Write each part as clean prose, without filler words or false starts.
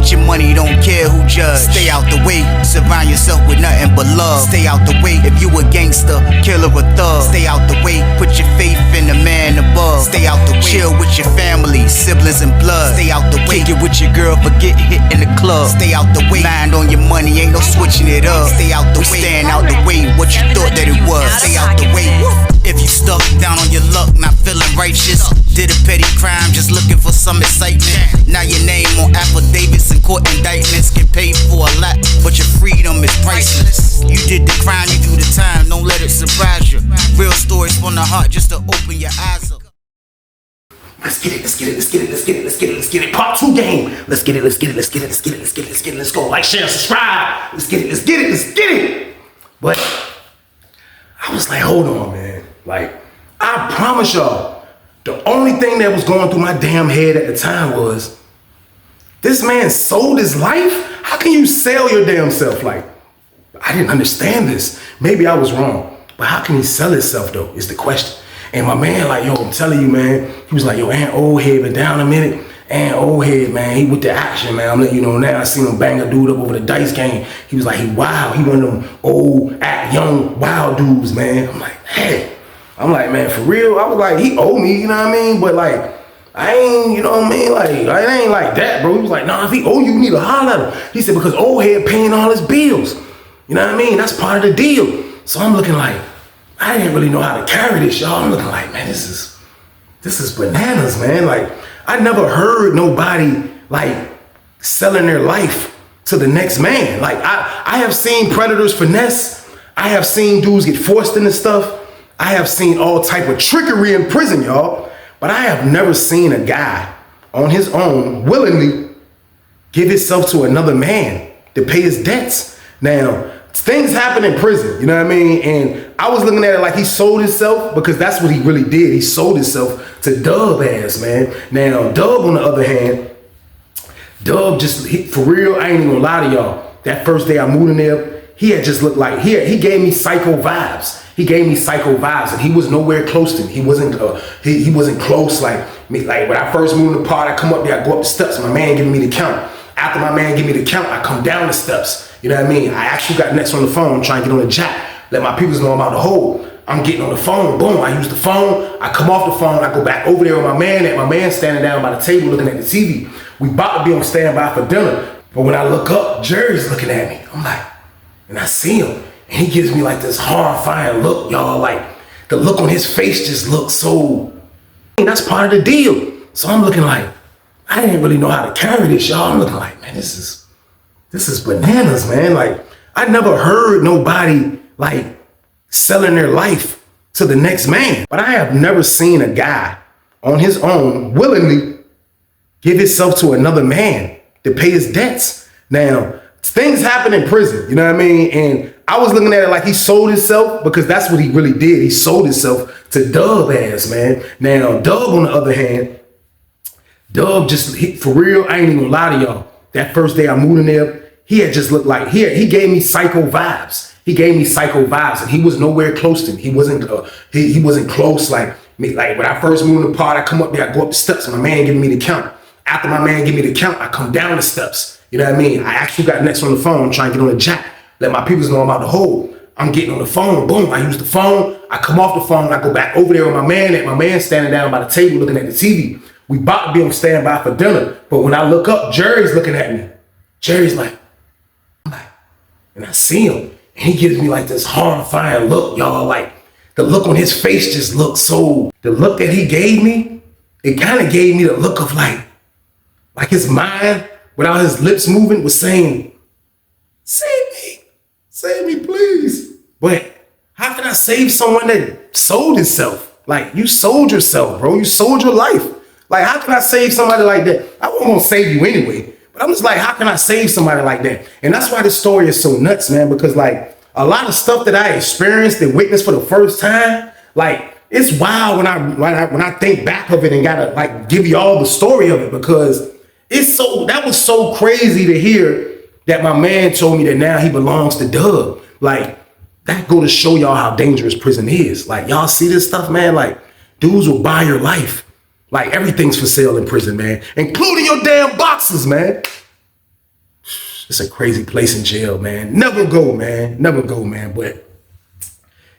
Get your money, don't care who judge. Stay out the way, surround yourself with nothing but love. Stay out the way, if you a gangster, killer or thug. Stay out the way, put your faith in the man above. Stay out the way, chill with your family, siblings and blood. Stay out the way, kick it with your girl, forget hit in the club. Stay out the way, mind on your money, ain't no switching it up. Stay out the way, stand out the way, what you thought that it was. Stay out the way. If you stuck down on your luck, not feeling righteous, did a petty crime, just looking for some excitement. Now your name on affidavits and court indictments, get paid for a lot, but your freedom is priceless. You did the crime, you do the time, don't let it surprise you. Real stories from the heart, just to open your eyes up. Let's get it, let's get it, let's get it, let's get it, let's get it, let's get it. Part 2 game. Let's get it, let's get it, let's get it, let's get it, let's get it, let's get it, let's go. Like, share, subscribe. Let's get it, let's get it, let's get it. But I was like, hold on, man. Like, I promise y'all, the only thing that was going through my damn head at the time was, this man sold his life? How can you sell your damn self? Like, I didn't understand this. Maybe I was wrong. But how can he sell himself, though, is the question. And my man, like, yo, I'm telling you, man, he was like, yo, Aunt Old Head been down a minute. Aunt Old Head, man, he with the action, man. I'm letting you know now. I seen him bang a dude up over the dice game. He was like, he wild. He one of them old, young, wild dudes, man. I'm like, hey. I'm like, man, for real? I was like, he owe me, you know what I mean? But like, I ain't, you know what I mean? Like, it ain't like that, bro. He was like, nah, if he owe you, you need to holler at him. He said, because Old Head paying all his bills. You know what I mean? That's part of the deal. So I'm looking like, I didn't really know how to carry this, y'all. I'm looking like, man, this is bananas, man. Like, I never heard nobody like selling their life to the next man. Like, I have seen predators finesse. I have seen dudes get forced into stuff. I have seen all type of trickery in prison, y'all. But I have never seen a guy on his own willingly give himself to another man to pay his debts. Now, things happen in prison, you know what I mean? And I was looking at it like he sold himself, because that's what he really did. He sold himself to Dub ass, man. Now, Dub, on the other hand, Dub just, for real, I ain't even gonna lie to y'all. That first day I moved in there, he had just looked like, he gave me psycho vibes. He gave me psycho vibes, and he was nowhere close to me. He wasn't he wasn't close like me. Like when I first moved in the part, I come up there, I go up the steps, my man giving me the count. After my man give me the count, I come down the steps. You know what I mean? I actually got next on the phone, trying to get on the jack, let my people know I'm out the hole. I'm getting on the phone, boom, I use the phone, I come off the phone, I go back over there with my man standing down by the table looking at the TV. We about to be on standby for dinner. But when I look up, Jerry's looking at me. I'm like, and I see him. And he gives me like this horrifying look, y'all. Like, the look on his face just looks so, that's part of the deal. So I'm looking like, I didn't really know how to carry this, y'all. I'm looking like, man, this is bananas, man. Like, I never heard nobody like selling their life to the next man. But I have never seen a guy on his own willingly give himself to another man to pay his debts. Now, things happen in prison, you know what I mean? And I was looking at it like he sold himself, because that's what he really did. He sold himself to Dub ass, man. Now, Dub, on the other hand, Dub just, for real, I ain't even gonna lie to y'all. That first day I moved in there, he had just looked like, he gave me psycho vibes. He gave me psycho vibes, and he was nowhere close to me. He wasn't he wasn't close like me. Like when I first moved in the part, I come up there, I go up the steps, my man giving me the count. After my man give me the count, I come down the steps. You know what I mean? I actually got next on the phone, trying to get on the jack, let my people know I'm out the hole. I'm getting on the phone, boom, I use the phone, I come off the phone, I go back over there with my man standing down by the table looking at the TV. We about to be on standby for dinner. But when I look up, Jerry's looking at me. Jerry's like, and I see him. And he gives me like this horrifying look, y'all. Like, the look on his face just looks so, the look that he gave me, it kind of gave me the look of like his mind, without his lips moving, was saying, save me, please. But how can I save someone that sold himself? Like, you sold yourself, bro. You sold your life. Like, how can I save somebody like that? I wasn't gonna save you anyway. But I'm just like, how can I save somebody like that? And that's why this story is so nuts, man, because like a lot of stuff that I experienced and witnessed for the first time, like it's wild when I think back of it and gotta like give you all the story of it, because that was so crazy to hear that my man told me that now he belongs to Doug. Like, that go to show y'all how dangerous prison is. Like, y'all see this stuff, man? Like, dudes will buy your life. Like, everything's for sale in prison, man, including your damn boxes, man. It's a crazy place in jail, man. Never go, man. Never go, man. But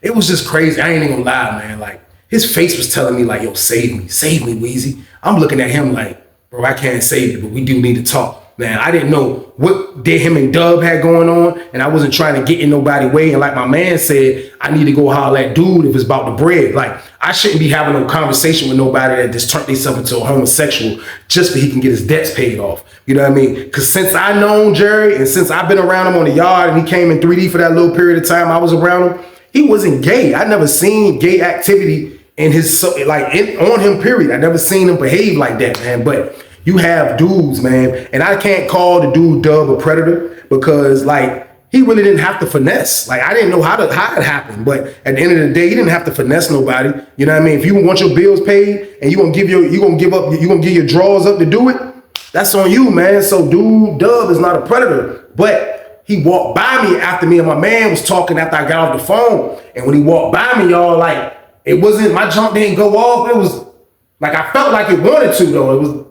it was just crazy. I ain't even gonna lie, man. Like, his face was telling me, like, yo, save me, Weezy. I'm looking at him like, bro, I can't save you, but we do need to talk. Man, I didn't know what him and Dub had going on, and I wasn't trying to get in nobody's way. And like my man said, I need to go holler at dude if it's about the bread. Like, I shouldn't be having no conversation with nobody that just turned themselves into a homosexual just so he can get his debts paid off. You know what I mean? Because since I known Jerry, and since I've been around him on the yard, and he came in 3D for that little period of time I was around him, he wasn't gay. I never seen gay activity in his, on him, period. I never seen him behave like that, man. But you have dudes, man, and I can't call the dude Dub a predator because, like, he really didn't have to finesse. Like, I didn't know how it happened, but at the end of the day, he didn't have to finesse nobody. You know what I mean? If you want your bills paid and you gonna give your drawers up to do it, that's on you, man. So, dude, Dub is not a predator, but he walked by me after me and my man was talking after I got off the phone, and when he walked by me, y'all, like, it wasn't, my jump didn't go off. It was like I felt like it wanted to, though. It was.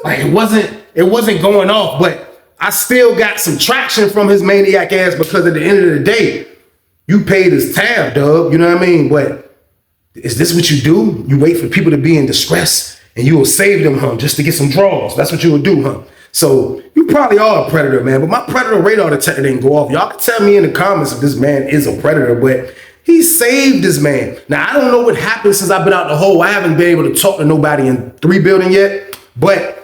Like, it wasn't going off, but I still got some traction from his maniac ass because at the end of the day, you paid his tab, Dub. You know what I mean? But is this what you do? You wait for people to be in distress and you will save them, huh? Just to get some draws. That's what you will do, huh? So you probably are a predator, man. But my predator radar detector didn't go off. Y'all can tell me in the comments if this man is a predator, but he saved this man. Now, I don't know what happened since I've been out the hole. I haven't been able to talk to nobody in 3 building yet, but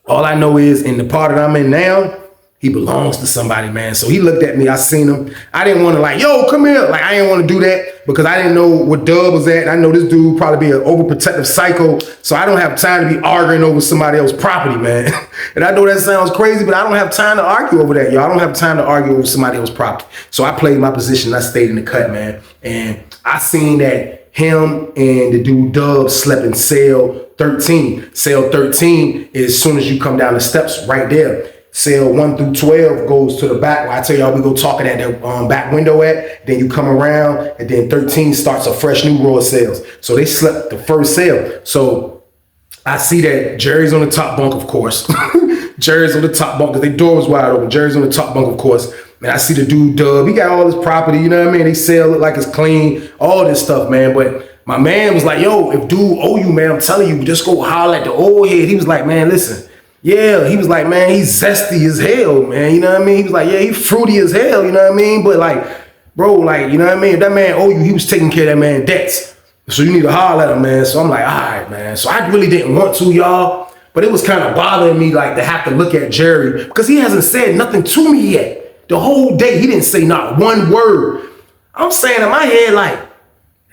all I know is in the part that I'm in now, he belongs to somebody, man. So he looked at me, I seen him. I didn't want to like, yo, come here. Like, I didn't want to do that because I didn't know what Dub was at. I know this dude probably be an overprotective psycho. So I don't have time to be arguing over somebody else's property, man. And I know that sounds crazy, but I don't have time to argue over that, y'all. I don't have time to argue over somebody else's property. So I played my position. I stayed in the cut, man. And I seen that him and the dude Dub slept in cell 13. Cell 13 is as soon as you come down the steps right there. Cell 1 through 12 goes to the back. Where I tell y'all we go talking at the back window at. Then you come around, and then 13 starts a fresh new row of cells. So they slept the first cell. So I see that Jerry's on the top bunk, of course. Jerry's on the top bunk because their door was wide open. Jerry's on the top bunk, of course. Man, I see the dude Dub. He got all his property, you know what I mean? They sell it like it's clean, all this stuff, man. But my man was like, yo, if dude owe you, man, I'm telling you, just go holler at the old head. He was like, man, listen. Yeah, he was like, man, he's zesty as hell, man. You know what I mean? He was like, yeah, he's fruity as hell, you know what I mean? But like, bro, like, you know what I mean? If that man owe you, he was taking care of that man's debts. So you need to holler at him, man. So I'm like, all right, man. So I really didn't want to, y'all. But it was kind of bothering me, like, to have to look at Jerry because he hasn't said nothing to me yet. The whole day, he didn't say not one word. I'm saying in my head, like,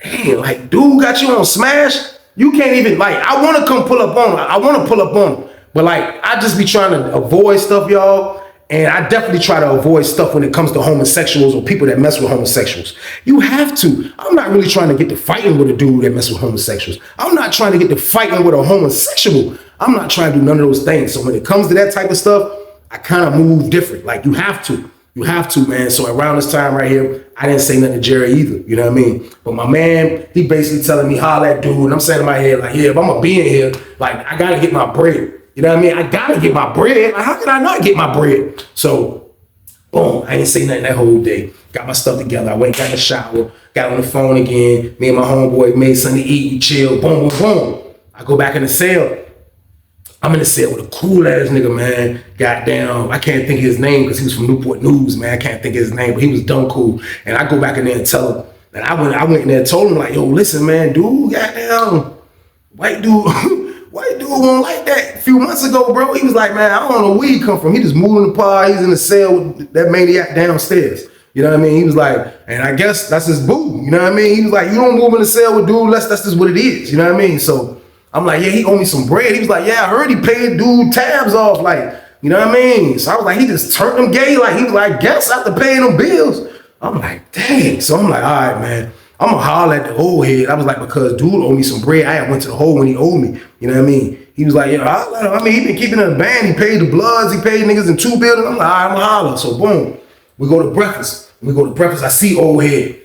damn, like, dude got you on smash. You can't even, like, I want to come pull up on him. I want to pull up on him. But, like, I just be trying to avoid stuff, y'all. And I definitely try to avoid stuff when it comes to homosexuals or people that mess with homosexuals. You have to. I'm not really trying to get to fighting with a dude that mess with homosexuals. I'm not trying to get to fighting with a homosexual. I'm not trying to do none of those things. So when it comes to that type of stuff, I kind of move different. Like, you have to. You have to, man. So around this time right here, I didn't say nothing to Jerry either. You know what I mean? But my man, he basically telling me, holla at dude. And I'm saying in my head, like, yeah, if I'm going to be in here, like, I got to get my bread. You know what I mean? I got to get my bread. Like, how can I not get my bread? So, boom, I ain't say nothing that whole day. Got my stuff together. I went, got in the shower, got on the phone again. Me and my homeboy made something to eat. We chill. Boom, boom, boom. I go back in the cell. I'm in the cell with a cool ass nigga, man. Goddamn, I can't think of his name because he was from Newport News, man. I can't think of his name, but he was dumb cool. And I go back in there and tell him. And I went in there and told him, like, yo, listen, man, dude, goddamn, white dude wasn't like that a few months ago, bro. He was like, man, I don't know where he come from. He just moved in the pod. He's in the cell with that maniac downstairs. You know what I mean? He was like, and I guess that's his boo. You know what I mean? He was like, you don't move in the cell with dude, that's just what it is. You know what I mean? So I'm like, yeah, he owe me some bread. He was like, yeah, I heard he paid dude tabs off. Like, you know what I mean? So I was like, he just turned him gay. Like, he was like, guess after paying them bills. I'm like, dang. So I'm like, all right, man. I'm going to holler at the old head. I was like, because dude owed me some bread. I went to the hole when he owed me. You know what I mean? He was like, yeah, holler at him. I mean, he been keeping it in the band. He paid the Bloods. He paid niggas in 2 buildings. I'm like, all right, I'm going to holler. So boom, we go to breakfast. I see old head.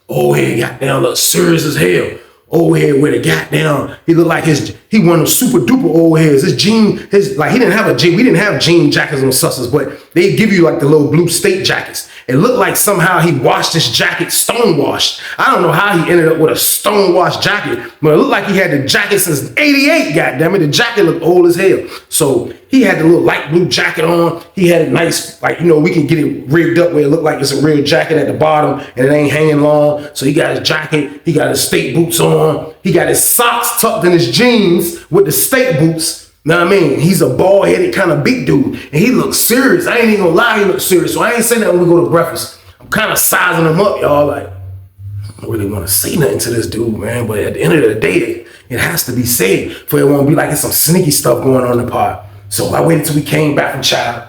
Old head got down, look serious as hell. old head with a goddamn, he looked like he one of them super duper old heads. His jean, like he didn't have a jean, we didn't have jean jackets on Sussers, but they give you like the little blue state jackets. It looked like somehow he washed his jacket stonewashed. I don't know how he ended up with a stonewashed jacket, but it looked like he had the jacket since '88, goddammit. The jacket looked old as hell. So he had the little light blue jacket on. He had a nice, like, you know, we can get it rigged up where it looked like it's a real jacket at the bottom and it ain't hanging long. So he got his jacket, he got his state boots on, he got his socks tucked in his jeans with the state boots. Know what I mean? He's a bald-headed kind of big dude, and he looks serious. I ain't even gonna lie, he looks serious. So I ain't saying that when we go to breakfast. I'm kind of sizing him up, y'all. Like, I don't really want to say nothing to this dude, man. But at the end of the day, it has to be said for it won't be like it's some sneaky stuff going on in the pod. So I waited till we came back from child.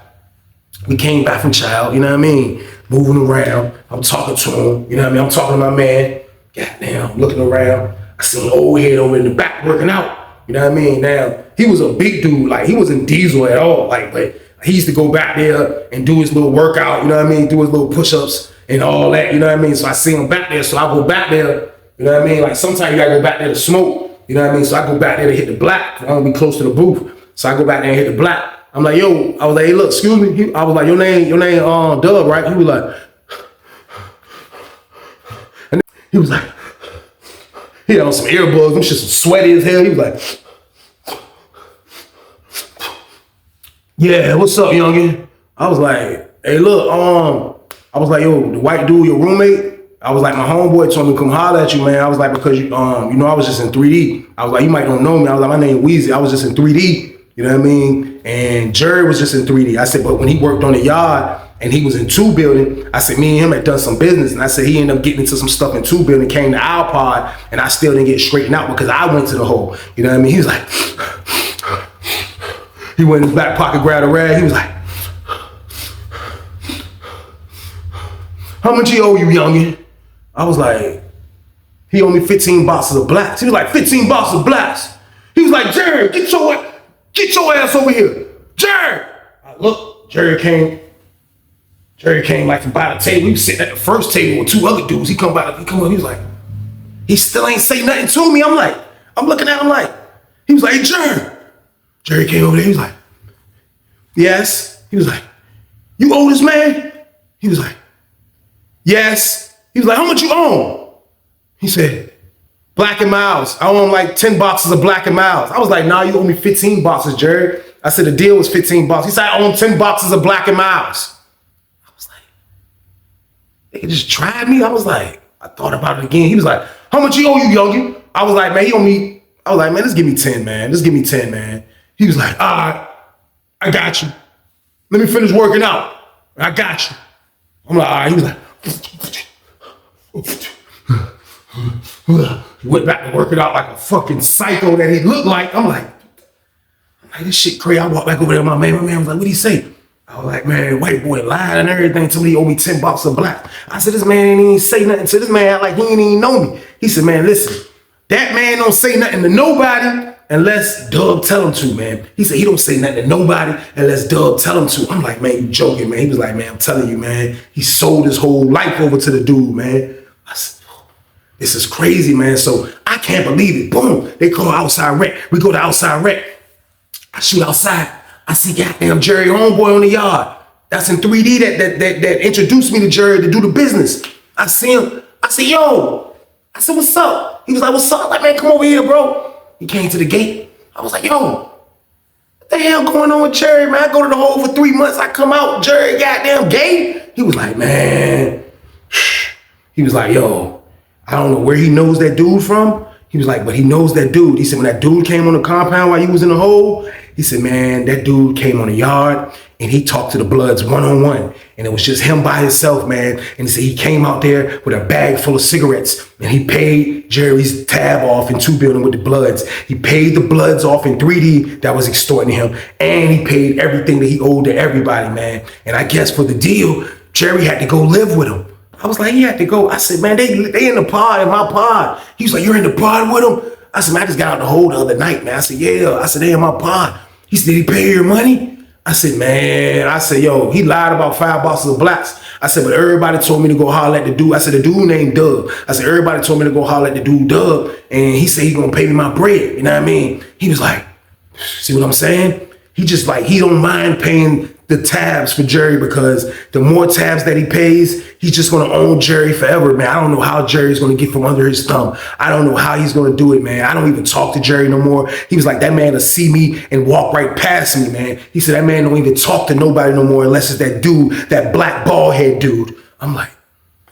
We came back from child, you know what I mean? Moving around. I'm talking to him, you know what I mean? I'm talking to my man. Goddamn, looking around. I seen old head over in the back working out. You know what I mean? Now, he was a big dude. Like, he wasn't diesel at all. Like, but he used to go back there and do his little workout, you know what I mean? Do his little push-ups and all that, you know what I mean? So I see him back there, so I go back there, you know what I mean? Like, sometimes you gotta go back there to smoke, you know what I mean? So I go back there to hit the black. I want to be close to the booth. So I go back there and hit the black. I'm like, yo, I was like, hey, look, excuse me. I was like, your name, Doug, right? He was like, and he was like, he had on some earbuds, them shit some sweaty as hell. He was like, yeah, what's up, youngin? I was like, hey, look, I was like, yo, the white dude, your roommate? I was like, my homeboy told me to come holler at you, man. I was like, because you know, I was just in 3D. I was like, you might don't know me. I was like, my name Weezy. I was just in 3D, you know what I mean? And Jerry was just in 3D. I said, but when he worked on the yard, and he was in 2 building, I said, me and him had done some business. And I said, he ended up getting into some stuff in 2 building, came to our pod, and I still didn't get straightened out because I went to the hole. You know what I mean? He was like, he went in his back pocket, grabbed a rag. He was like, how much he owe you, youngin? I was like, he owed me 15 boxes of blacks. He was like, 15 boxes of blacks. He was like, Jerry, get your ass over here. Jerry! Look, Jerry came like from by the table. He was sitting at the first table with 2 other dudes. He come up, he was like, he still ain't say nothing to me. I'm like, I'm looking at him like, he was like, hey, Jerry. Jerry came over there, he was like, yes. He was like, you owe this man? He was like, yes. He was like, how much you own? He said, Black and Miles. I owe him like 10 boxes of Black and Miles. I was like, nah, you owe me 15 boxes, Jerry. I said, the deal was 15 boxes. He said, I own 10 boxes of Black and Miles. They just tried me. I was like, I thought about it again. He was like, how much he owe you, youngin? I was like, man, he owe me. I was like, man, just give me 10, man. Just give me 10, man. He was like, all right, I got you. Let me finish working out. I got you. I'm like, all right. He was like, went back to working out like a fucking psycho that he looked like. I'm like, this shit crazy. I walked back over there with my man. My man was like, what'd he say? I was like, man, white boy lied and everything to me. He owed me 10 boxes of black. I said, this man ain't even say nothing to this man like he ain't even know me. He said, man, listen, that man don't say nothing to nobody unless Dub tell him to, man. He said he don't say nothing to nobody unless Dub tell him to. I'm like, man, you joking, man. He was like, man, I'm telling you, man. He sold his whole life over to the dude, man. I said, this is crazy, man. So I can't believe it. Boom, they call outside rec. We go to outside rec. I shoot outside. I see goddamn Jerry homeboy on the yard. That's in 3D that introduced me to Jerry to do the business. I see him. I said, yo. I said, what's up? He was like, what's up? I'm like, man, come over here, bro. He came to the gate. I was like, yo, what the hell going on with Jerry, man? I go to the hole for 3 months. I come out, Jerry goddamn gay. He was like, man. He was like, yo, I don't know where he knows that dude from. He was like, but he knows that dude. He said, when that dude came on the compound while he was in the hole, he said, man, that dude came on the yard and he talked to the Bloods one-on-one. And it was just him by himself, man. And he said he came out there with a bag full of cigarettes and he paid Jerry's tab off in 2 building with the Bloods. He paid the Bloods off in 3D that was extorting him. And he paid everything that he owed to everybody, man. And I guess for the deal, Jerry had to go live with him. I was like, he had to go. I said, man, they in the pod, in my pod. He was like, you're in the pod with him? I said, man, I just got out the hole the other night, man. I said, yeah. I said, they in my pod. He said, did he pay your money? I said, man, I said, yo, he lied about 5 boxes of blacks. I said, but everybody told me to go holler at the dude. I said, the dude named Dub. I said, everybody told me to go holler at the dude Dub. And he said he gonna pay me my bread. You know what I mean? He was like, see what I'm saying? He just like, he don't mind paying the tabs for Jerry because the more tabs that he pays, he's just gonna own Jerry forever, man. I don't know how Jerry's gonna get from under his thumb. I don't know how he's gonna do it, man. I don't even talk to Jerry no more. He was like, that man will see me and walk right past me, man. He said, that man don't even talk to nobody no more unless it's that dude, that black bald head dude. I'm like,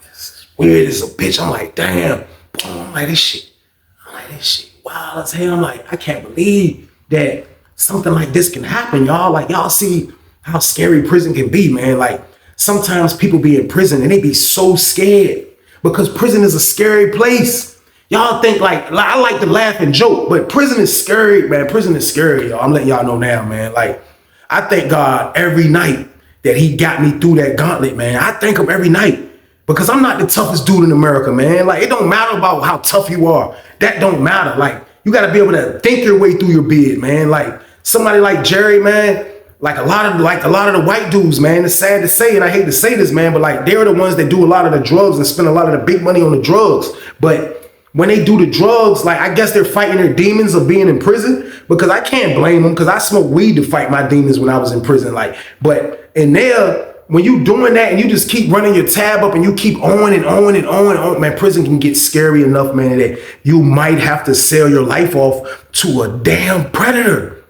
this is weird as a bitch. I'm like, damn. I'm like, this shit wild as hell. I'm like, I can't believe that something like this can happen, y'all. Like, y'all see how scary prison can be, man. Like, sometimes people be in prison and they be so scared because prison is a scary place. Y'all think like I like to laugh and joke, but prison is scary, man. Prison is scary, y'all. I'm letting y'all know now, man. Like, I thank God every night that he got me through that gauntlet, man. I thank him every night because I'm not the toughest dude in America, man. Like, it don't matter about how tough you are. That don't matter. Like, you got to be able to think your way through your bid, man. Like, somebody like Jerry, man, like a lot of the white dudes, man, it's sad to say, and I hate to say this, man, but like they're the ones that do a lot of the drugs and spend a lot of the big money on the drugs. But when they do the drugs, like, I guess they're fighting their demons of being in prison, because I can't blame them because I smoked weed to fight my demons when I was in prison. Like, but in there, when you doing that and you just keep running your tab up and you keep on and on and on and on, man, prison can get scary enough, man, that you might have to sell your life off to a damn predator,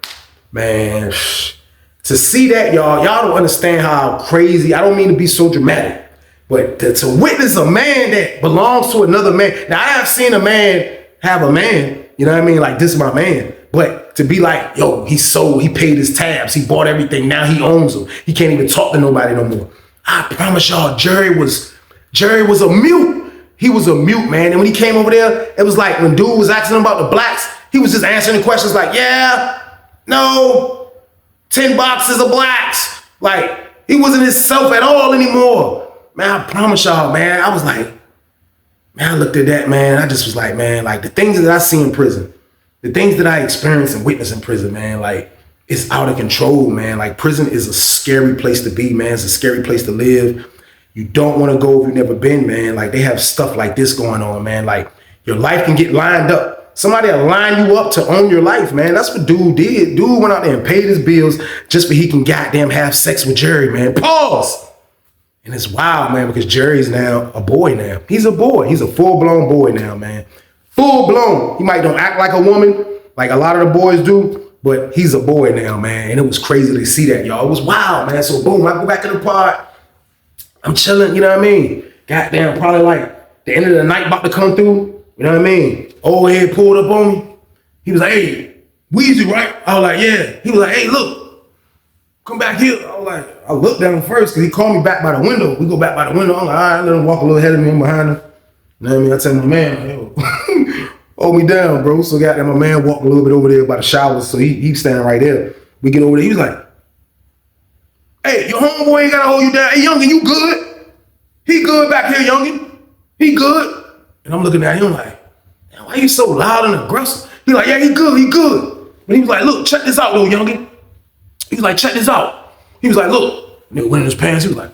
man. To see that, y'all don't understand how crazy. I don't mean to be so dramatic, but to witness a man that belongs to another man. Now, I have seen a man have a man, you know what I mean? Like, this is my man. But to be like, yo, he paid his tabs, he bought everything, now he owns them. He can't even talk to nobody no more. I promise y'all, Jerry was a mute. He was a mute, man. And when he came over there, it was like when dude was asking him about the blacks, he was just answering the questions like, yeah, no, 10 boxes of blacks. Like, he wasn't himself at all anymore. Man, I promise y'all, man, I was like, man, I looked at that, man. I just was like, man, like the things that I see in prison, the things that I experience and witness in prison, man, like, it's out of control, man. Like, prison is a scary place to be, man. It's a scary place to live. You don't want to go if you've never been, man. Like, they have stuff like this going on, man. Like, your life can get lined up. Somebody will line you up to own your life, man. That's what dude did. Dude went out there and paid his bills just so he can goddamn have sex with Jerry, man. Pause. And it's wild, man, because Jerry's now a boy now. He's a boy. He's a full-blown boy now, man. Full-blown. He might don't act like a woman like a lot of the boys do, but he's a boy now, man. And it was crazy to see that, y'all. It was wild, man. So, boom, I go back to the pod. I'm chilling, you know what I mean? Goddamn, probably like the end of the night about to come through. You know what I mean? Old head pulled up on me. He was like, hey, Weezy, right? I was like, yeah. He was like, hey, look, come back here. I was like, I looked down first because he called me back by the window. We go back by the window. I'm like, all right, let him walk a little ahead of me and behind him. You know what I mean? I tell my man, yo, hold me down, bro. So goddamn, my man walked a little bit over there by the showers. So he's standing right there. We get over there. He was like, hey, your homeboy ain't got to hold you down. Hey, youngin, you good? He good back here, youngin. He good. And I'm looking at him like, why you so loud and aggressive? He like, yeah, he good. But he was like, look, check this out, little youngin. He was like, check this out. He was like, look. Nigga went in his pants. He was like,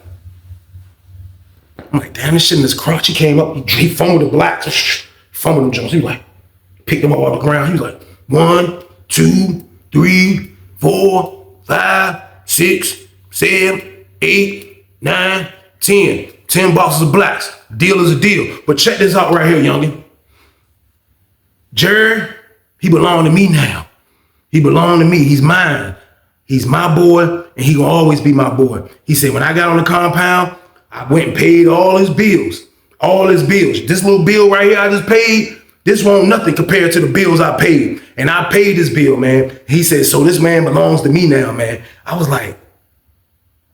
I'm like, damn, this shit in his crotch. He came up, he fumbled the blacks, fumbled them jumps. He was like, picked them up off the ground. He was like, 1, 2, 3, 4, 5, 6, 7, 8, 9, 10. 10 boxes of blacks. Deal is a deal. But check this out right here, youngin. Jerry, he belong to me now. He belong to me. He's mine. He's my boy, and he gonna always be my boy. He said, when I got on the compound, I went and paid all his bills. All his bills. This little bill right here I just paid, this won't nothing compared to the bills I paid. And I paid this bill, man. He said, so this man belongs to me now, man. I was like,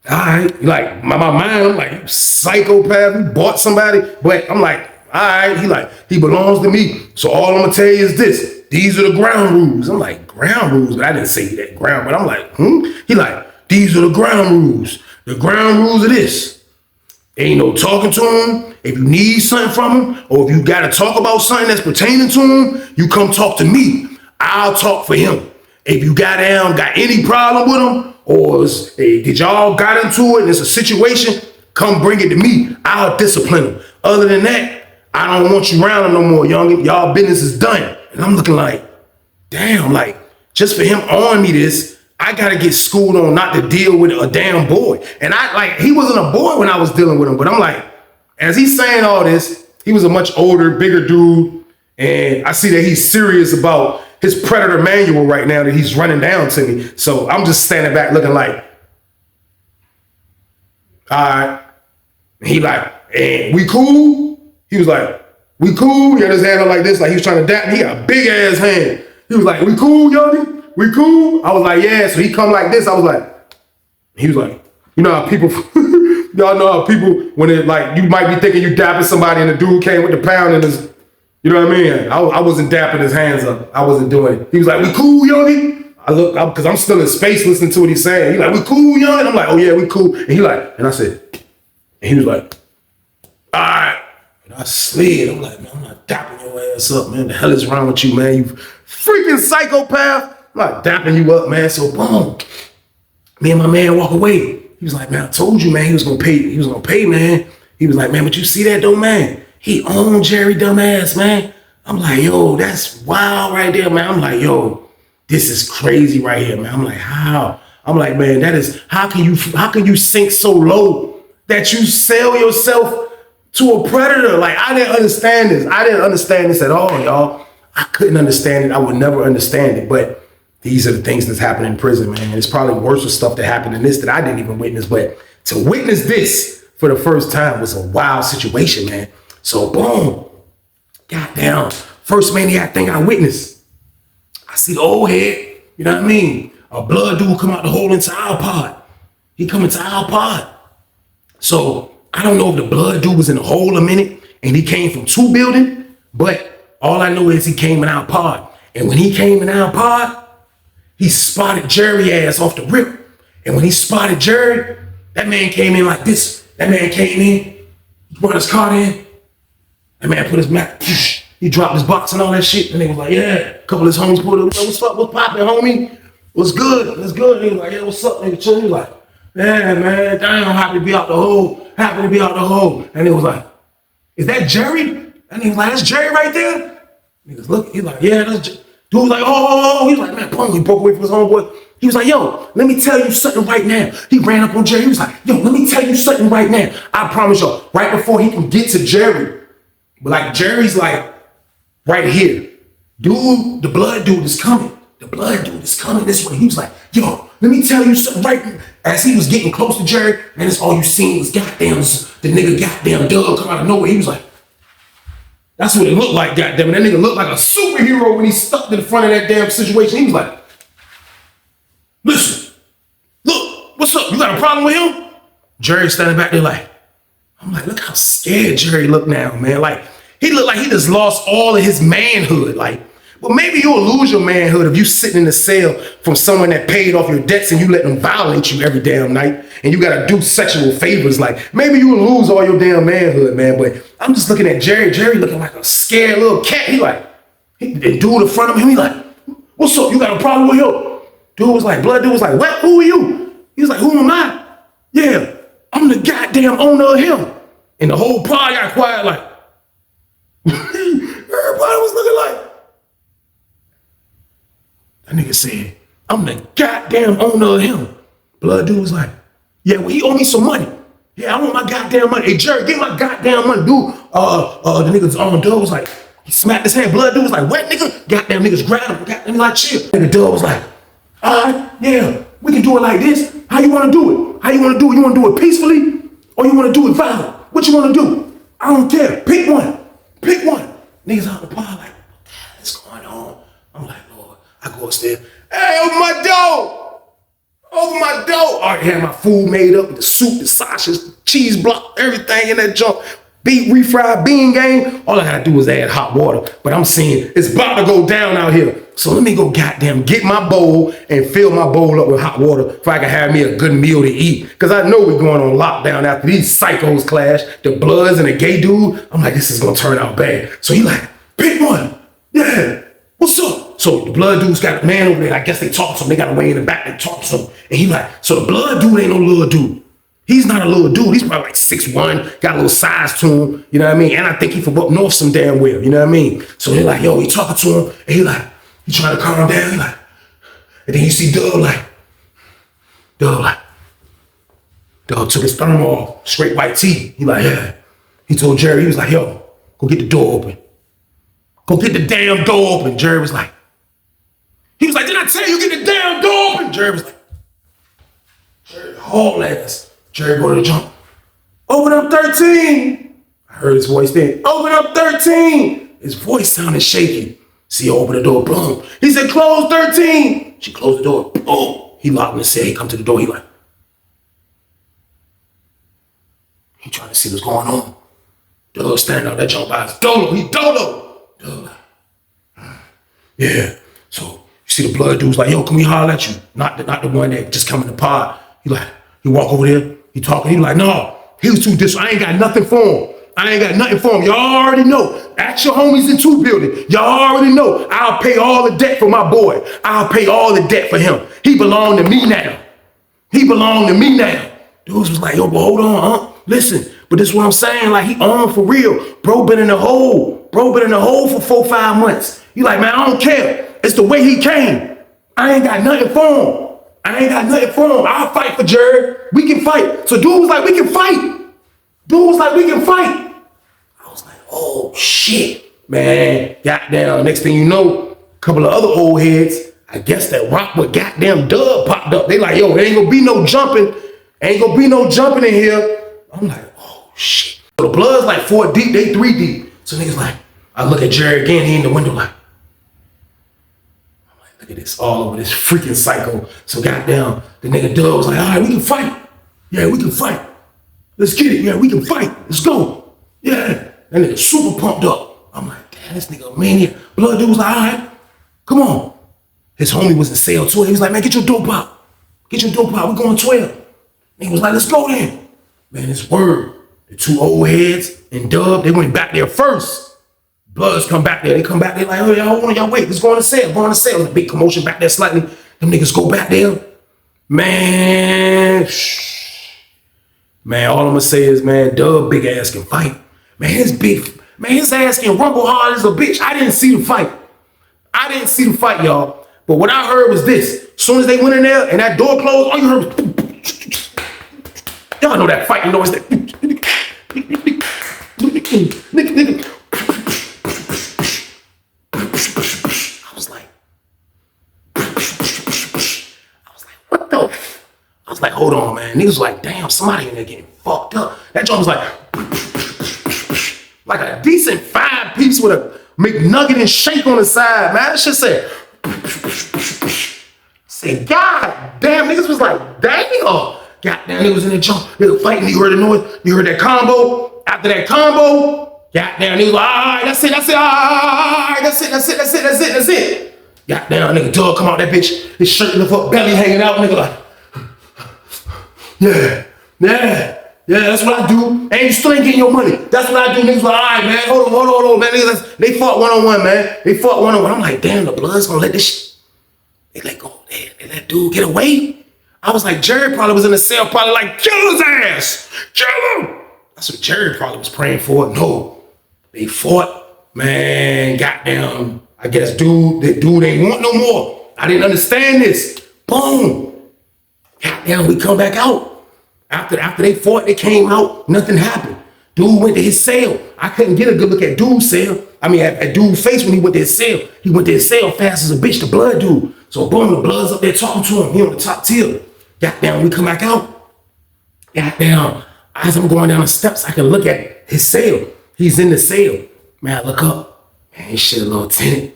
all right, like my mind, I'm like, you psychopath, you bought somebody. But I'm like, all right, he belongs to me. So all I'm gonna tell you is this, these are the ground rules. I'm like, ground rules? But I didn't say that ground, but I'm like, He like, these are the ground rules. The ground rules are this. Ain't no talking to him. If you need something from him, or if you gotta talk about something that's pertaining to him, you come talk to me. I'll talk for him. If you got any problem with him, or hey, did y'all got into it and it's a situation, come bring it to me. I'll discipline them. Other than that, I don't want you around them no more, youngin. Y'all business is done. And I'm looking like, damn, like, just for him owing me this, I gotta get schooled on not to deal with a damn boy. And he wasn't a boy when I was dealing with him, but I'm like, as he's saying all this, he was a much older, bigger dude. And I see that he's serious about his predator manual right now that he's running down to me. So I'm just standing back looking like, all right. He like, hey, we cool? He was like, we cool? He had his hand up like this, like he was trying to dap me. He got a big ass hand. He was like, we cool, youngin? We cool? I was like, yeah. So he come like this. I was like, he was like, you know how people, y'all know how people, when it like, you might be thinking you dapping somebody and the dude came with the pound in his, you know what I mean? I wasn't dapping his hands up. I wasn't doing it. He was like, we cool, youngin? I look, because I'm still in space listening to what he's saying. He like, we cool, youngin? I'm like, oh yeah, we cool. And he like, and I said, and he was like, all right. And I slid. I'm like, man, I'm not dapping your ass up, man. The hell is wrong with you, man? You freaking psychopath. I'm not dapping you up, man. So boom. Me and my man walk away. He was like, man, I told you, man, he was gonna pay. He was gonna pay, man. He was like, man, but you see that though, man? He owned Jerry dumbass, man. I'm like, yo, that's wild right there, man. I'm like, yo, this is crazy right here, man. I'm like, how? I'm like, man, that is, how can you sink so low that you sell yourself to a predator? Like, I didn't understand this. I didn't understand this at all, y'all. I couldn't understand it. I would never understand it. But these are the things that's happening in prison, man. It's probably worse stuff that happened in this that I didn't even witness. But to witness this for the first time was a wild situation, man. So boom, goddamn, first maniac thing I witnessed. I see the old head, you know what I mean? A blood dude come out the hole into our pod. He come into our pod. So I don't know if the blood dude was in the hole a minute and he came from 2 buildings, but all I know is he came in our pod. And when he came in our pod, he spotted Jerry ass off the rip. And when he spotted Jerry, that man came in like this. That man came in, brought his card in. That man put his Mac, he dropped his box and all that shit. And they was like, yeah. A couple of his homies pulled up, what's up, what's poppin', homie? What's good, what's good? And he was like, yeah, what's up, nigga? Chill. He was like, yeah, man, damn, happy to be out the hole. Happy to be out the hole. And he was like, is that Jerry? And he was like, that's Jerry right there? Niggas look, he's like, yeah, that's Jerry. Dude was like, oh, he was like, man, boom, he broke away from his homeboy. He was like, yo, let me tell you something right now. He ran up on Jerry. He was like, yo, let me tell you something right now. I promise y'all, right before he can get to Jerry, but like Jerry's like right here. Dude, the blood dude is coming. The blood dude is coming this way. He was like, yo, let me tell you something right now. As he was getting close to Jerry, man, that's all you seen was goddamn, the nigga goddamn Doug come out of nowhere. He was like, that's what it looked like, goddamn. That nigga looked like a superhero when he stuck in front of that damn situation. He was like, listen, look, what's up? You got a problem with him? Jerry standing back there like, I'm like, look how scared Jerry looked now, man. Like, he looked like he just lost all of his manhood. Like, well, maybe you'll lose your manhood if you sitting in a cell from someone that paid off your debts and you let them violate you every damn night and you gotta do sexual favors. Like, maybe you'll lose all your damn manhood, man. But I'm just looking at Jerry. Jerry looking like a scared little cat. He like, the dude in front of him, he like, what's up? You got a problem with him? Dude was like, blood dude was like, what? Who are you? He was like, who am I? Yeah, I'm the goddamn owner of him. And the whole pod got quiet like, everybody was looking like, that nigga said, I'm the goddamn owner of him. Blood dude was like, yeah, well, he owe me some money. Yeah, I want my goddamn money. Hey, Jerry, get my goddamn money, dude. The nigga's on Doug was like, he smacked his hand. Blood dude was like, what, nigga? Goddamn niggas grabbed him. Goddamn, like, chill. Nigga Doug was like, all right, yeah, we can do it like this. How you want to do it? How you want to do it? You want to do it peacefully or you want to do it violent? What you want to do? I don't care. Pick one. Pick one. Niggas out in the bar like, what the hell is going on? I'm like, Lord. I go upstairs. Hey, open my door. Open my door. I had my food made up with the soup, the sausages, the cheese block, everything in that junk. Beef, refried bean game. All I gotta do is add hot water. But I'm saying it's about to go down out here. So let me go goddamn get my bowl and fill my bowl up with hot water so I can have me a good meal to eat. Cause I know we're going on lockdown after these psychos clash, the Bloods and the gay dude. I'm like, this is gonna turn out bad. So he like, pick one. Yeah, what's up? So the blood dude's got a man over there. I guess they talk to him. They got a way in the back. They talk to him. And he like, so the blood dude ain't no little dude. He's not a little dude. He's probably like 6'1", got a little size to him. You know what I mean? And I think he from up north some damn well. You know what I mean? So they're like, yo, he talking to him. And he like, he trying to calm down. He like, and then you see Dub took his thumb off, straight white tee. He like, yeah. He told Jerry, he was like, yo, go get the door open. Go get the damn door open. Jerry was like, didn't I tell you get the damn door open? Jerry was like, Jerry hauled at us. Jerry go to the jump. Open up 13. I heard his voice then. Open up 13. His voice sounded shaky. See, open the door, boom. He said, close 13. She closed the door, boom. He locked in and said, hey, come to the door. He like, he trying to see what's going on. Dog standing out that jump by his Dolo. He Dolo. Dog. Yeah. So you see the blood dude's like, yo, can we holler at you? Not the one that just come in the pod. He like, he walk over there. He talking. He like, no, he was too I ain't got nothing for him. Y'all already know. Ask your homies in 2 building. Y'all already know. I'll pay all the debt for my boy. I'll pay all the debt for him. He belong to me now. Dudes was like, yo, but hold on, huh? Listen, but this is what I'm saying. Like, he on for real. Bro been in the hole. For 4-5 months. You like, man, I don't care. It's the way he came. I ain't got nothing for him. I'll fight for Jared. We can fight. So dude was like, we can fight. I was like, oh, shit. Man, goddamn, next thing you know, a couple of other old heads, I guess that rock with goddamn Dub popped up. They like, yo, there ain't gonna be no jumping. In here. I'm like, oh, shit. So the blood's like 4 deep, they 3 deep. So niggas like, I look at Jerry again, he in the window like, look at this, all over this freaking psycho. So goddamn, the nigga Dub was like, all right, we can fight. Yeah, we can fight. Let's get it. Yeah, we can fight. Let's go. Yeah. That nigga super pumped up. I'm like, damn, this nigga a maniac. Blood dude was like, all right, come on. His homie was in cell too. He was like, man, get your dope out. We going 12. Nigga was like, let's go then. Man, it's word. The 2 old heads and Dub, they went back there first. Bloods come back there. They come back there like, oh, y'all wait. Let's go on the cell. There's a big commotion back there slightly. Them niggas go back there. Man, all I'm gonna say is, man, Dub big ass can fight. Man, his ass can rumble hard as a bitch. I didn't see the fight, y'all. But what I heard was this. As soon as they went in there and that door closed, all you heard was, y'all know that fighting noise. I was like, what the? I was like, hold on, man. Niggas was like, damn, somebody in there getting fucked up. That joint was like a decent 5-piece with a McNugget and shake on the side, man. That shit said, God damn, niggas was like, damn. Goddamn, niggas was in the jump. They were fighting. You heard the noise. You heard that combo. After that combo, goddamn, niggas like, all right, that's it. All right, that's it. Goddamn, nigga, Doug come out that bitch. His shirt lift up, belly hanging out. Nigga like, yeah, that's what I do. And you still ain't getting your money. That's what I do. Niggas like, all right, man, hold on, man. Niggas, they fought one-on-one, man. I'm like, damn, the Bloods gonna let this shit. They let dude get away. I was like, Jerry probably was in the cell, probably like, kill his ass. Kill him. That's what Jerry probably was praying for. No, they fought, man, goddamn. I guess that dude ain't want no more. I didn't understand this. Boom. Goddamn, we come back out. After they fought, they came out, nothing happened. Dude went to his cell. I couldn't get a good look at dude's cell. I mean, at dude's face when he went to his cell. He went to his cell fast as a bitch, the blood dude. So boom, the Blood's up there talking to him. He on the top tier. Goddamn, we come back out. Goddamn, as I'm going down the steps, I can look at his cell. He's in the cell. Man, I look up. Man, his shit a little tinted.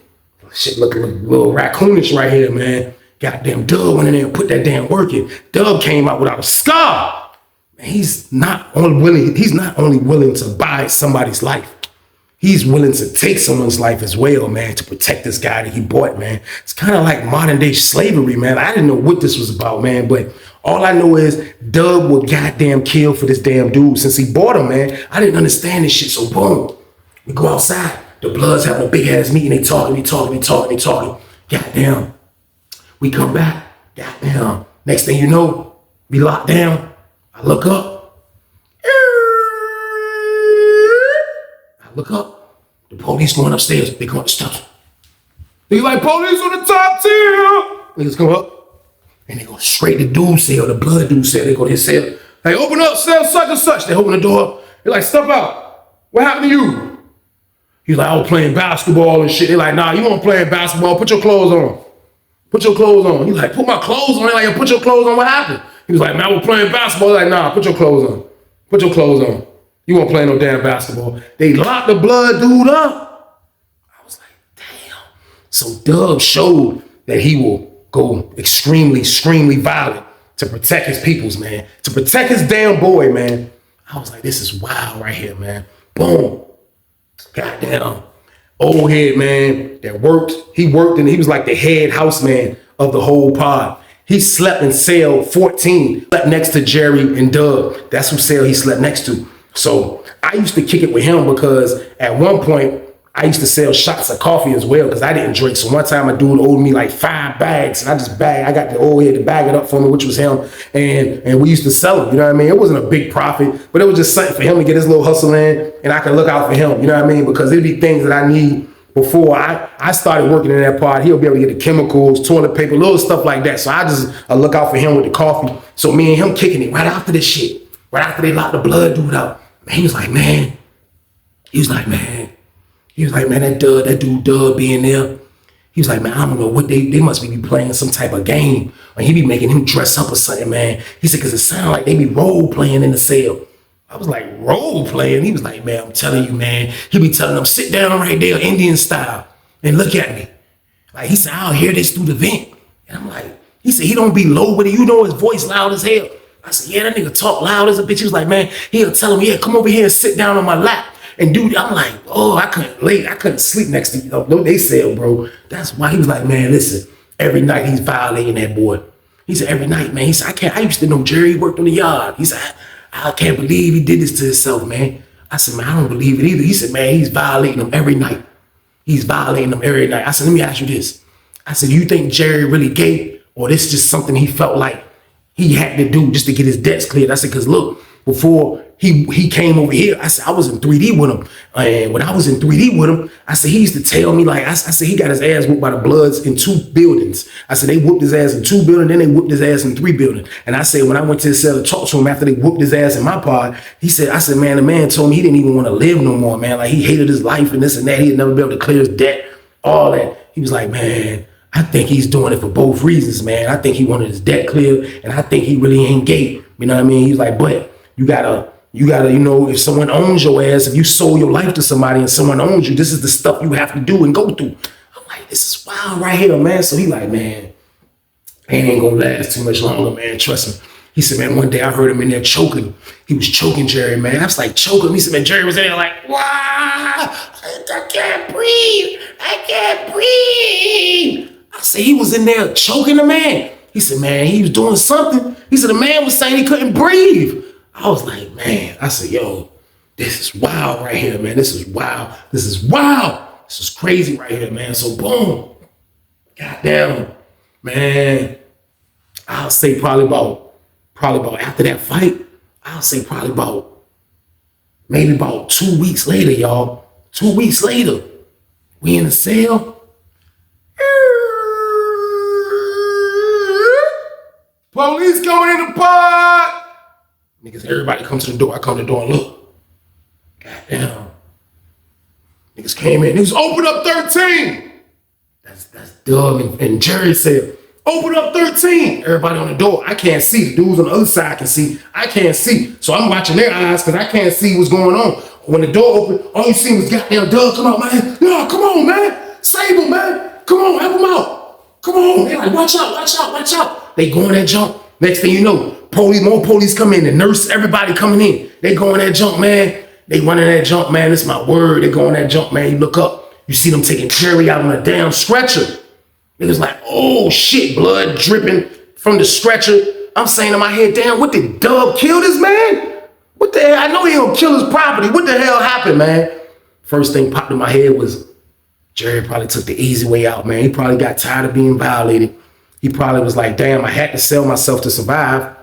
Shit looking a little raccoonish right here, man. Goddamn, Dub went in there and put that damn work in. Dub came out without a scar. Man, he's not only willing to buy somebody's life. He's willing to take someone's life as well, man, to protect this guy that he bought, man. It's kind of like modern day slavery, man. I didn't know what this was about, man, but all I know is Dub would goddamn kill for this damn dude since he bought him, man. I didn't understand this shit, so boom. We go outside. The Bloods having a big ass meeting. They talking. Goddamn. We come back. Goddamn. Next thing you know, we locked down. I look up. The police going upstairs. They going up the steps. They like, police on the top tier. Niggas come up and they go straight to dude's cell, the blood dude cell. They go to his cell. Hey, open up, cell such and such. They open the door. They're like, step out. What happened to you? He's like, I was playing basketball and shit. They're like, nah, you weren't playing basketball. Put your clothes on. Put your clothes on. He's like, put my clothes on. They're like, put your clothes on. What happened? He was like, man, I was playing basketball. They're like, nah, put your clothes on. Put your clothes on. You won't play no damn basketball. They locked the blood dude up. I was like, damn. So Dub showed that he will go extremely violent to protect his peoples, man. To protect his damn boy, man. I was like, this is wild right here, man. Boom. Goddamn. Old head, man, that worked. He worked and he was like the head houseman of the whole pod. He slept in cell 14. Slept next to Jerry and Doug. That's who cell he slept next to. So I used to kick it with him because at one point, I used to sell shots of coffee as well because I didn't drink. So one time a dude owed me like 5 bags and I got the old head to bag it up for me, which was him. And we used to sell them, you know what I mean? It wasn't a big profit, but it was just something for him to get his little hustle in and I could look out for him, you know what I mean? Because it'd be things that I need before I started working in that pod. He'll be able to get the chemicals, toilet paper, little stuff like that. So I just look out for him with the coffee. So me and him kicking it right after this shit, right after they locked the blood dude out. Man, he was like, man, that dude Dub being there. He was like, man, I don't know what they must be playing some type of game. Or he be making him dress up or something, man. He said, cause it sound like they be role playing in the cell. I was like, role playing? He was like, man, I'm telling you, man. He be telling them, sit down right there, Indian style, and look at me. Like, he said, I'll hear this through the vent. And I'm like, he said, he don't be low, but you know his voice loud as hell. I said, yeah, that nigga talk loud as a bitch. He was like, man, he'll tell him, yeah, come over here and sit down on my lap. And dude, I'm like, oh, I couldn't sleep next to you. No, they said, bro. That's why he was like, man, listen, every night he's violating that boy. He said, every night, man. He said, I used to know Jerry worked on the yard. He said, I can't believe he did this to himself, man. I said, man, I don't believe it either. He said, man, he's violating them every night. He's violating them every night. I said, let me ask you this. I said, you think Jerry really gay? Or this is just something he felt like he had to do just to get his debts cleared? I said, because look, before he came over here, I said, I was in 3D with him. And when I was in 3D with him, I said, he used to tell me, like, I said, he got his ass whooped by the Bloods in 2 buildings. I said, they whooped his ass in 2 buildings, then they whooped his ass in 3 buildings. And I said, when I went to the cell to talk to him after they whooped his ass in my pod, I said, man, the man told me he didn't even want to live no more, man. Like, he hated his life and this and that. He'd never be able to clear his debt, all that. He was like, man, I think he's doing it for both reasons, man. I think he wanted his debt cleared, and I think he really ain't gay. You know what I mean? He's like, but you gotta, you know, if someone owns your ass, if you sold your life to somebody and someone owns you, this is the stuff you have to do and go through. I'm like, this is wild right here, man. So he like, man, it ain't gonna last too much longer, man. Trust me. He said, man, one day I heard him in there choking. He was choking Jerry, man. I was like, choking him. He said, man, Jerry was in there like, wow, I can't breathe. I can't breathe. I said, he was in there choking the man. He said, man, he was doing something. He said, the man was saying he couldn't breathe. I was like, man, I said, yo, this is wild right here, man. This is wild. This is wild. This is crazy right here, man. So boom, goddamn, man. I'll say probably about after that fight, I'll say probably maybe about 2 weeks later, y'all. 2 weeks later, we in the cell. Police going in the pod. Niggas, everybody come to the door. I come to the door and look. Goddamn. Niggas came in. Niggas open up 13. That's Doug and Jerry said, open up 13. Everybody on the door. I can't see. The dudes on the other side can see. I can't see. So I'm watching their eyes because I can't see what's going on. When the door opened, all you see was goddamn Doug. Come on, man. No, come on, man. Save him, man. Come on, help him out. Come on. They're like, watch out, watch out, watch out. They go in that jump. Next thing you know, more police come in, the nurse, everybody coming in. They go in that jump, man. They run in that jump, man. It's my word. They go in that jump, man. You look up, you see them taking Jerry out on a damn stretcher. Niggas like, oh shit, blood dripping from the stretcher. I'm saying in my head, damn, what did Dub kill this man? What the hell? I know he don't kill his property. What the hell happened, man? First thing popped in my head was Jerry probably took the easy way out, man. He probably got tired of being violated. He probably was like, damn, I had to sell myself to survive.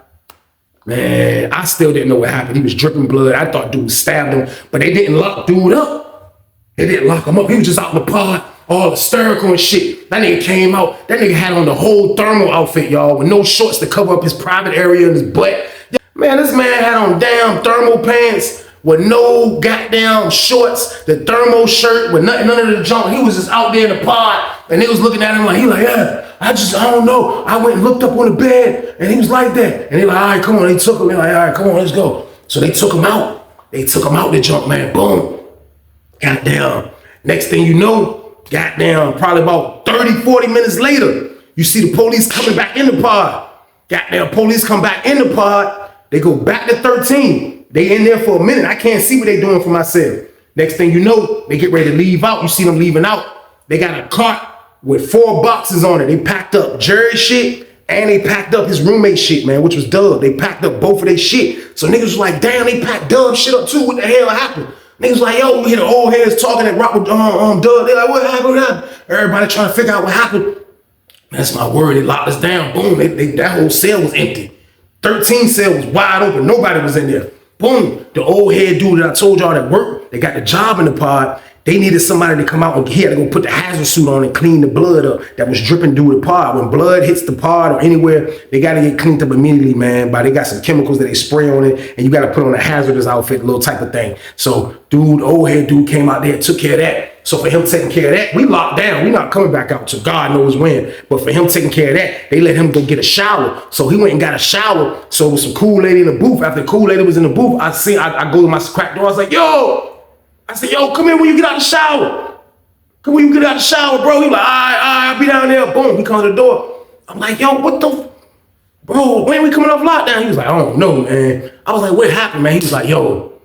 Man, I still didn't know what happened. He was dripping blood. I thought dude stabbed him, but they didn't lock dude up. They didn't lock him up. He was just out in the pod, all hysterical and shit. That nigga came out. That nigga had on the whole thermal outfit, y'all, with no shorts to cover up his private area and his butt. Man, this man had on damn thermal pants with no goddamn shorts, the thermal shirt with none of the junk. He was just out there in the pod, and they was looking at him like, yeah, I don't know. I went and looked up on the bed, and he was like that. And they like, all right, come on. They took him. They like, all right, come on, let's go. So they took him out. They took him out the junk, man. Boom. Goddamn. Next thing you know, goddamn, probably about 30, 40 minutes later, you see the police coming back in the pod. Goddamn, police come back in the pod. They go back to 13. They in there for a minute. I can't see what they doing for myself. Next thing you know, they get ready to leave out. You see them leaving out. They got a cart with 4 boxes on it. They packed up Jerry's shit and they packed up his roommate shit, man, which was Dub. They packed up both of their shit. So niggas was like, damn, they packed Dub shit up too. What the hell happened? Niggas like, yo, we hear the old heads talking and rock with Dub. They're like, what happened? Everybody trying to figure out what happened. That's my word. They locked us down. Boom. That whole cell was empty. 13 cell was wide open. Nobody was in there. Boom. The old head dude that I told y'all that worked, they got the job in the pod. They needed somebody to come out and he had to go put the hazard suit on and clean the blood up that was dripping through the pod. When blood hits the pod or anywhere, they got to get cleaned up immediately, man. But they got some chemicals that they spray on it, and you got to put on a hazardous outfit, little type of thing. So, dude, old head dude came out there and took care of that. So for him taking care of that, we locked down. We not coming back out to God knows when. But for him taking care of that, they let him go get a shower. So he went and got a shower. So it was some cool lady in the booth. After the cool lady was in the booth, I go to my crack door. I was like, yo, come here when you get out the shower. Come when you get out the shower, bro. He like, all right, I'll be down there. Boom, he comes to the door. I'm like, yo, what the, bro, when we coming off lockdown? He was like, I don't know, man. I was like, what happened, man? He was like, yo,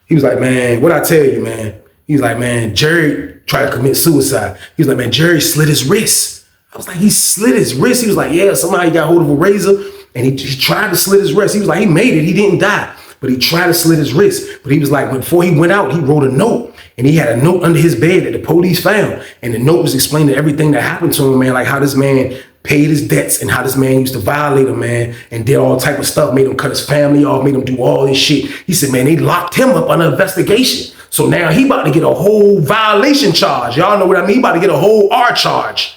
he was like, man, what I tell you, man? He was like, man, Jerry tried to commit suicide. He was like, man, Jerry slit his wrist. I was like, he slit his wrist? He was like, yeah, somebody got hold of a razor and he tried to slit his wrist. He was like, he made it. He didn't die, but he tried to slit his wrist. But he was like, before he went out, he wrote a note, and he had a note under his bed that the police found. And the note was explaining everything that happened to him, man, like how this man paid his debts and how this man used to violate him, man, and did all type of stuff, made him cut his family off, made him do all this shit. He said, man, they locked him up under investigation. So now he about to get a whole violation charge. Y'all know what I mean? He about to get a whole R charge.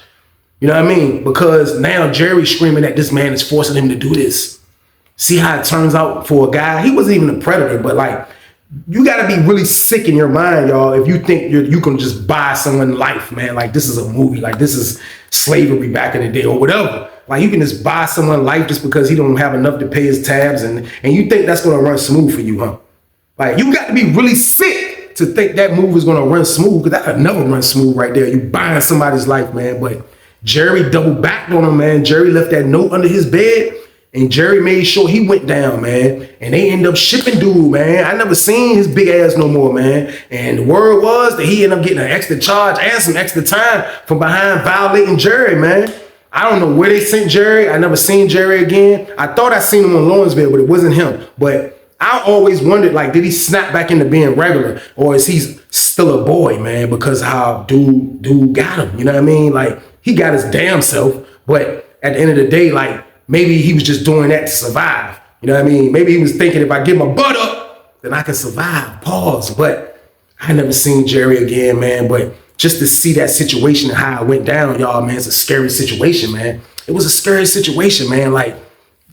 You know what I mean? Because now Jerry's screaming that this man is forcing him to do this. See how it turns out for a guy? He wasn't even a predator, but like, you gotta be really sick in your mind, y'all, if you think you can just buy someone's life, man. Like this is a movie, like this is slavery back in the day or whatever. Like you can just buy someone's life just because he don't have enough to pay his tabs, and you think that's gonna run smooth for you, huh? Like you got to be really sick to think that move is gonna run smooth, because that could never run smooth right there. You buying somebody's life, man. But Jerry double backed on him, man. Jerry left that note under his bed. And Jerry made sure he went down, man. And they end up shipping dude, man. I never seen his big ass no more, man. And the word was that he ended up getting an extra charge and some extra time from behind violating Jerry, man. I don't know where they sent Jerry. I never seen Jerry again. I thought I seen him on Lawrenceville, but it wasn't him. But I always wondered, like, did he snap back into being regular? Or is he still a boy, man? Because how dude got him, you know what I mean? Like, he got his damn self. But at the end of the day, like, maybe he was just doing that to survive. You know what I mean? Maybe he was thinking, if I get my butt up, then I can survive. Pause. But I never seen Jerry again, man. But just to see that situation and how it went down, y'all, man, it's a scary situation, man. It was a scary situation, man. Like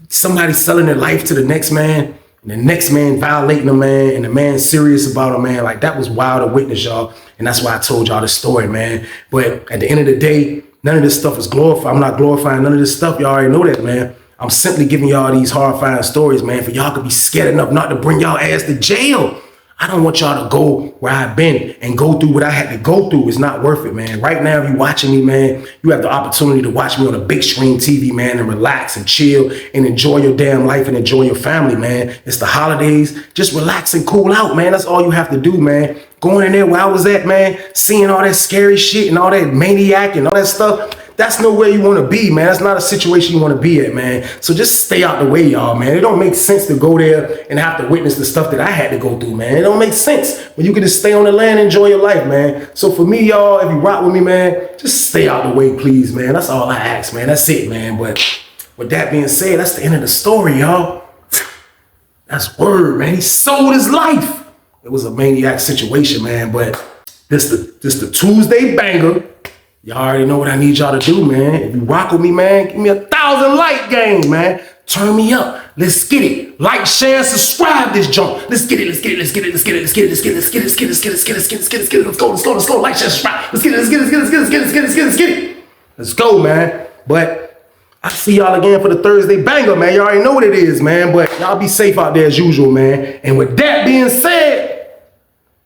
somebody selling their life to the next man, and the next man violating them, man, and the man serious about him, man. Like that was wild to witness, y'all. And that's why I told y'all this story, man. But at the end of the day, none of this stuff is glorified. I'm not glorifying none of this stuff. Y'all already know that, man. I'm simply giving y'all these horrifying stories, man, for y'all to be scared enough not to bring y'all ass to jail. I don't want y'all to go where I've been and go through what I had to go through. It's not worth it, man. Right now, if you're watching me, man, you have the opportunity to watch me on a big screen TV, man, and relax and chill and enjoy your damn life and enjoy your family, man. It's the holidays. Just relax and cool out, man. That's all you have to do, man. Going in there where I was at, man, seeing all that scary shit and all that maniac and all that stuff, that's nowhere you want to be, man. That's not a situation you want to be at, man. So just stay out the way, y'all, man. It don't make sense to go there and have to witness the stuff that I had to go through, man. It don't make sense when you can just stay on the land and enjoy your life, man. So for me, y'all, if you rock with me, man, just stay out the way, please, man. That's all I ask, man. That's it, man. But with that being said, that's the end of the story, y'all. That's word, man. He sold his life. It was a maniac situation, man. But this the Tuesday banger. Y'all already know what I need y'all to do, man. If you rock with me, man, give me 1,000 like game, man. Turn me up. Let's get it. Like, share, and subscribe this junk. Let's get it. Let's get it. Let's get it. Let's get it. Let's get it. Let's get it. Let's get it. Let's get it. Let's get it. Let's get it. Let's get it. Let's get it. Let's get it. Let's go. Let's go. Let's go. Like, share, subscribe. Let's get it. Let's get it. Let's get it. Let's get it. Let's get it. Let's get it. Let's get it. Let's go, man. But I'll see y'all again for the Thursday banger, man. Y'all already know what it is, man. But y'all be safe out there as usual, man. And with that being said,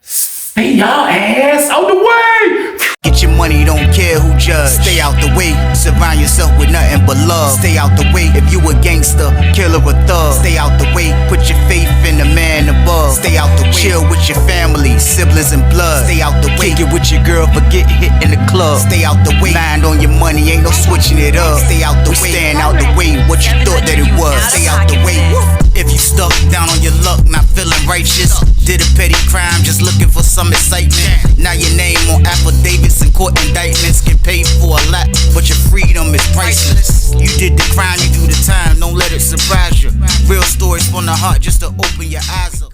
stay y'all ass out the way. Get your money, don't care who judge. Stay out the way, surround yourself with nothing but love. Stay out the way if you a gangster, killer or thug. Stay out the way, put your faith in the man above. Stay out the way, chill with your family, siblings and blood. Stay out the way, kick it with your girl, forget hit in the club. Stay out the way, mind on your money, ain't no switching it up. Stay out the way, stand out the way, what you thought that it was. Stay out the way, if you stuck down on your luck, not feeling righteous. Did a petty crime, just looking for some excitement. Now your name on affidavits and court indictments. Get paid for a lot, but your freedom is priceless. You did the crime, you do the time, don't let it surprise you. Real stories from the heart, just to open your eyes up.